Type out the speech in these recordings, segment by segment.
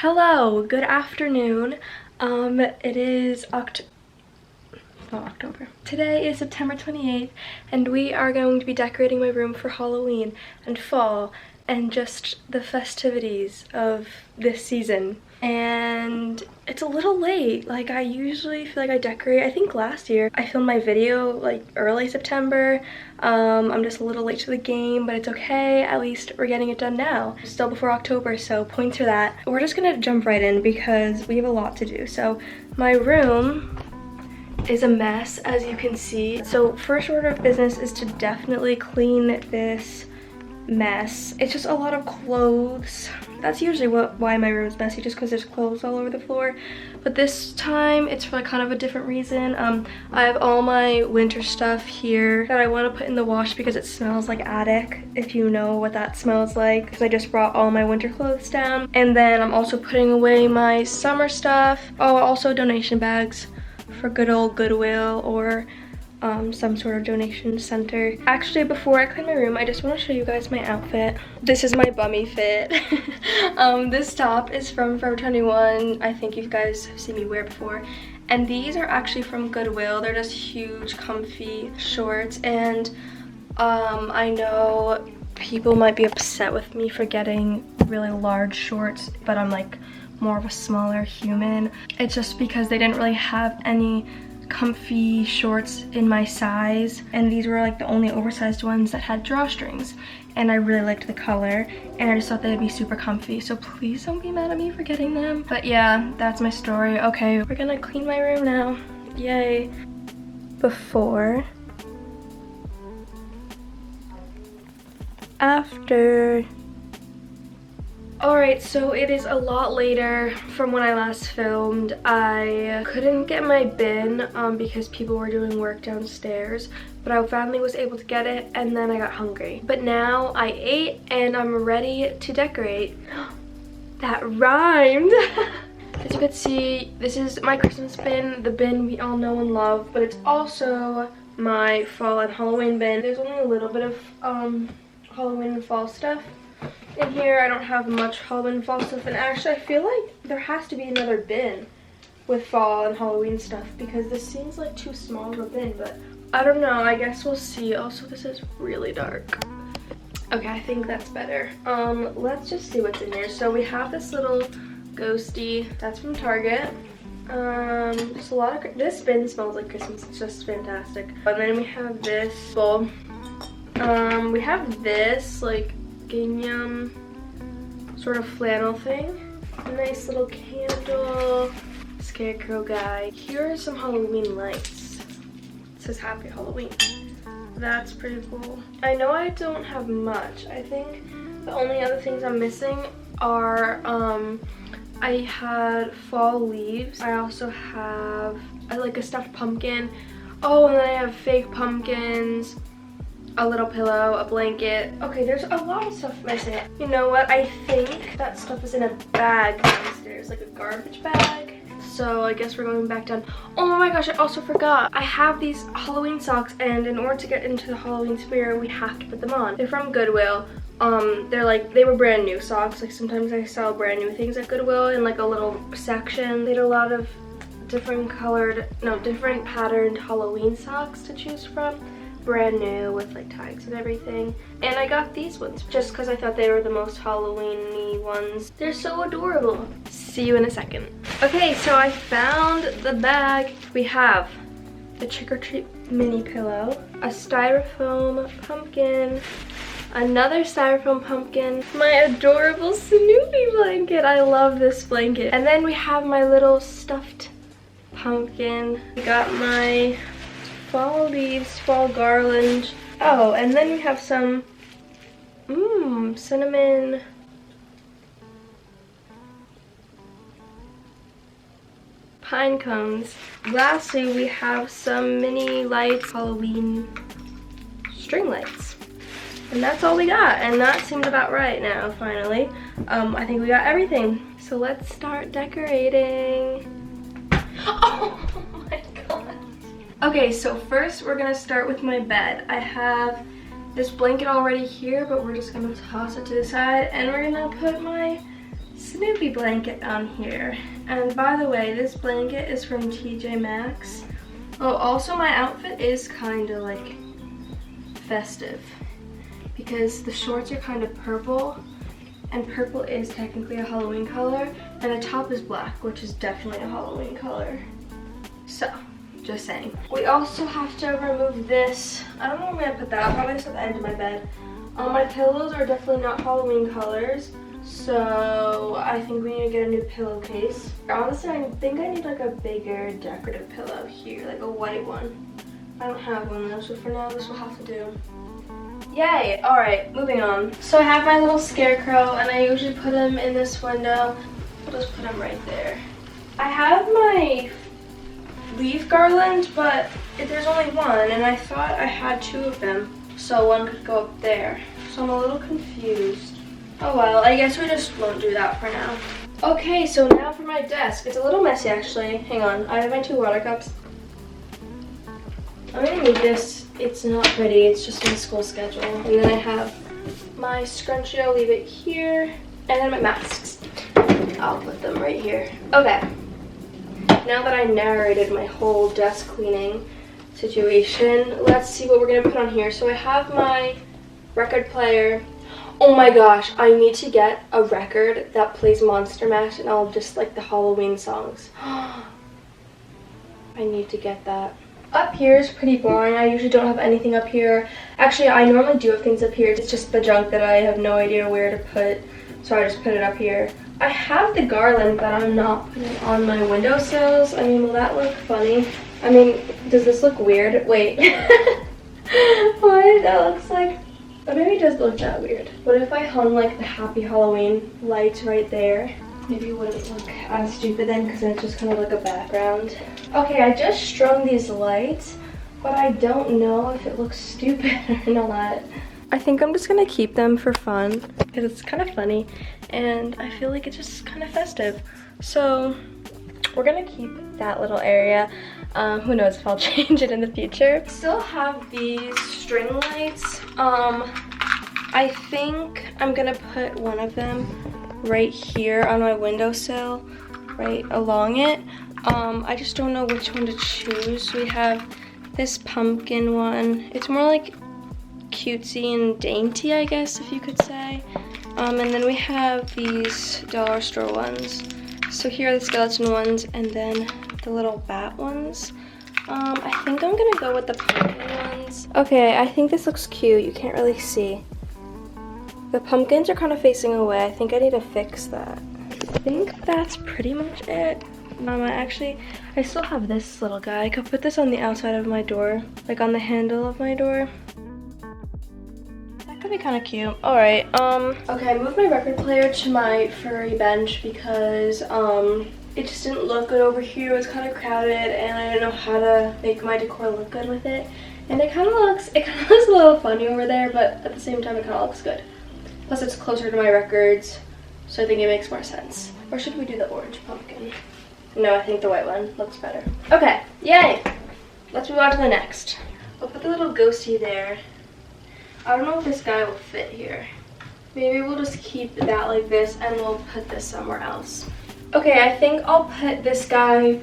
Hello, good afternoon. It is October. Today is September 28th, and we are going to be decorating my room for Halloween and fall and just the festivities of this season. And it's a little late. Like, I usually feel like I decorate. I think last year I filmed my video like early September. I'm just a little late to the game, but it's okay. At least we're getting it done now. Still before October, so points for that. We're just gonna jump right in because we have a lot to do. So my room is a mess, as you can see. So first order of business is to definitely clean this mess. It's just a lot of clothes. That's usually why my room is messy, just because there's clothes all over the floor. But this time it's for kind of a different reason. I have all my winter stuff here that I want to put in the wash because it smells like attic, if you know what that smells like, because I just brought all my winter clothes down. And then I'm also putting away my summer stuff. Oh, also donation bags for good old Goodwill or some sort of donation center. Actually, before I clean my room, I just want to show you guys my outfit. This is my bummy fit. This top is from Forever 21. I think you guys have seen me wear before. And these are actually from Goodwill. They're just huge, comfy shorts. And I know people might be upset with me for getting really large shorts, but I'm like more of a smaller human. It's just because they didn't really have any comfy shorts in my size, and these were like the only oversized ones that had drawstrings, and I really liked the color and I just thought they'd be super comfy, so please don't be mad at me for getting them. But yeah, that's my story. Okay, we're gonna clean my room now. Yay. Before, after. Alright, so it is a lot later from when I last filmed. I couldn't get my bin because people were doing work downstairs, but I finally was able to get it, and then I got hungry. But now I ate and I'm ready to decorate. That rhymed! As you can see, this is my Christmas bin, the bin we all know and love, but it's also my fall and Halloween bin. There's only a little bit of Halloween and fall stuff in here. I don't have much Halloween and fall stuff, and actually I feel like there has to be another bin with fall and Halloween stuff because this seems like too small of a bin, but I don't know. I guess we'll see. Also, this is really dark. Okay, I think that's better. Let's just see what's in here. So we have this little ghosty. That's from Target. Just a lot of, this bin smells like Christmas. It's just fantastic. And then we have this bowl. We have this like gingham sort of flannel thing, a nice little candle, scarecrow guy. Here are some Halloween lights. It says Happy Halloween. That's pretty cool. I know I don't have much. I think the only other things I'm missing are I had fall leaves. I also have like a stuffed pumpkin. Oh, and then I have fake pumpkins, a little pillow, a blanket. Okay, there's a lot of stuff missing. You know what? I think that stuff is in a bag downstairs, like a garbage bag. So I guess we're going back down. Oh my gosh, I also forgot. I have these Halloween socks, and in order to get into the Halloween spirit, we have to put them on. They're from Goodwill. They were brand new socks. Like, sometimes I sell brand new things at Goodwill in like a little section. They had a lot of different patterned Halloween socks to choose from. Brand new with like tags and everything, and I got these ones just because I thought they were the most Halloween-y ones. They're so adorable. See you in a second. Okay, so I found the bag. We have the Trick or Treat mini pillow, a styrofoam pumpkin, another styrofoam pumpkin, my adorable Snoopy blanket. I love this blanket. And then we have my little stuffed pumpkin. We got my fall leaves, fall garland. Oh, and then we have some cinnamon pine cones. Lastly, we have some mini lights, Halloween string lights. And that's all we got, and that seemed about right now, finally. I think we got everything. So let's start decorating. Oh my god. Okay, so first we're gonna start with my bed. I have this blanket already here, but we're just gonna toss it to the side, and we're gonna put my Snoopy blanket on here. And by the way, this blanket is from TJ Maxx. Oh, also my outfit is kind of like festive because the shorts are kind of purple, and purple is technically a Halloween color, and the top is black, which is definitely a Halloween color. So, just saying. We also have to remove this. I don't know where I'm gonna put that. I'll probably just at the end of my bed. My pillows are definitely not Halloween colors, so I think we need to get a new pillowcase. Honestly, I think I need like a bigger decorative pillow here, like a white one. I don't have one though, so for now this will have to do. Yay! Alright, moving on. So I have my little scarecrow, and I usually put him in this window. I'll just put him right there. I have my leaf garland, but there's only one, and I thought I had two of them, so one could go up there. So I'm a little confused. Oh well, I guess we just won't do that for now. Okay, so now for my desk. It's a little messy actually. Hang on, I have my 2 water cups. I'm gonna need this. It's not pretty, it's just my school schedule. And then I have my scrunchie, I'll leave it here. And then my masks. I'll put them right here. Okay. Now that I narrated my whole desk cleaning situation, let's see what we're gonna put on here. So I have my record player. Oh my gosh, I need to get a record that plays Monster Mash and all just like the Halloween songs. I need to get that. Up here is pretty boring. I usually don't have anything up here. Actually, I normally do have things up here. It's just the junk that I have no idea where to put, so I just put it up here. I have the garland, but I'm not putting it on my windowsills. I mean, will that look funny? I mean, does this look weird? Wait. What? That looks like... But maybe it does look that weird. What if I hung like the Happy Halloween lights right there? Maybe it wouldn't look as stupid then, because it's just kind of like a background. Okay, I just strung these lights, but I don't know if it looks stupid or not. I think I'm just gonna keep them for fun, because it's kind of funny, and I feel like it's just kind of festive. So we're gonna keep that little area. Who knows if I'll change it in the future. Still have these string lights. I think I'm gonna put one of them right here on my windowsill, right along it. I just don't know which one to choose. We have this pumpkin one. It's more like cutesy and dainty, I guess, if you could say. And then we have these dollar store ones. So here are the skeleton ones, and then the little bat ones. I think I'm gonna go with the pumpkin ones. Okay, I think this looks cute. You can't really see. The pumpkins are kind of facing away. I think I need to fix that. I think that's pretty much it. I still have this little guy. I could put this on the outside of my door, like on the handle of my door. That could be kind of cute. Alright, okay, I moved my record player to my furry bench because, it just didn't look good over here. It was kind of crowded, and I didn't know how to make my decor look good with it. And it kind of looks a little funny over there, but at the same time, it kind of looks good. Plus, it's closer to my records, so I think it makes more sense. Or should we do the orange pumpkin? No, I think the white one looks better. Okay, yay! Let's move on to the next. I'll put the little ghosty there. I don't know if this guy will fit here. Maybe we'll just keep that like this, and we'll put this somewhere else. Okay, I think I'll put this guy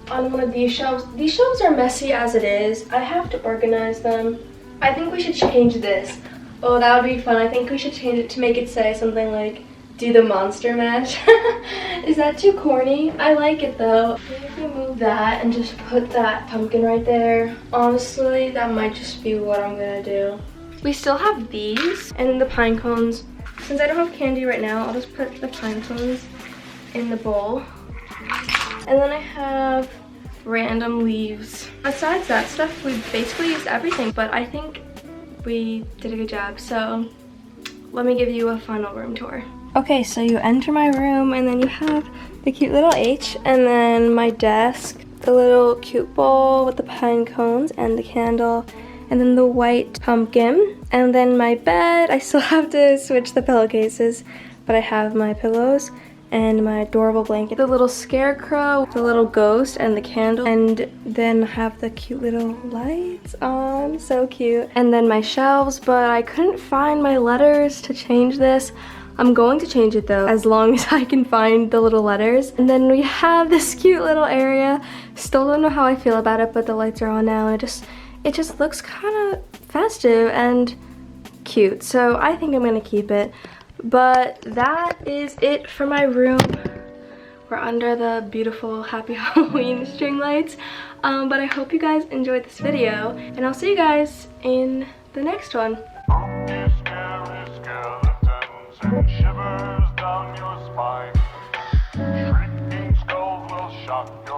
on one of these shelves. These shelves are messy as it is. I have to organize them. I think we should change this. Oh, that would be fun. I think we should change it to make it say something like, do the Monster Mash. Is that too corny? I like it though. Maybe if we move that and just put that pumpkin right there. Honestly, that might just be what I'm gonna do. We still have these and the pine cones. Since I don't have candy right now, I'll just put the pine cones in the bowl. And then I have random leaves. Besides that stuff, we basically used everything, but I think we did a good job. So let me give you a final room tour. Okay, so you enter my room, and then you have the cute little H, and then my desk, the little cute bowl with the pine cones and the candle, and then the white pumpkin, and then my bed. I still have to switch the pillowcases, but I have my pillows and my adorable blanket, the little scarecrow, the little ghost, and the candle, and then have the cute little lights on, so cute. And then my shelves, but I couldn't find my letters to change this. I'm going to change it though, as long as I can find the little letters. And then we have this cute little area. Still don't know how I feel about it, but the lights are on now, and it just looks kind of festive and cute. So I think I'm gonna keep it. But that is it for my room. We're under the beautiful Happy Halloween string lights. But I hope you guys enjoyed this video, and I'll see you guys in the next one. Shivers down your spine. Shrieking skulls will shock your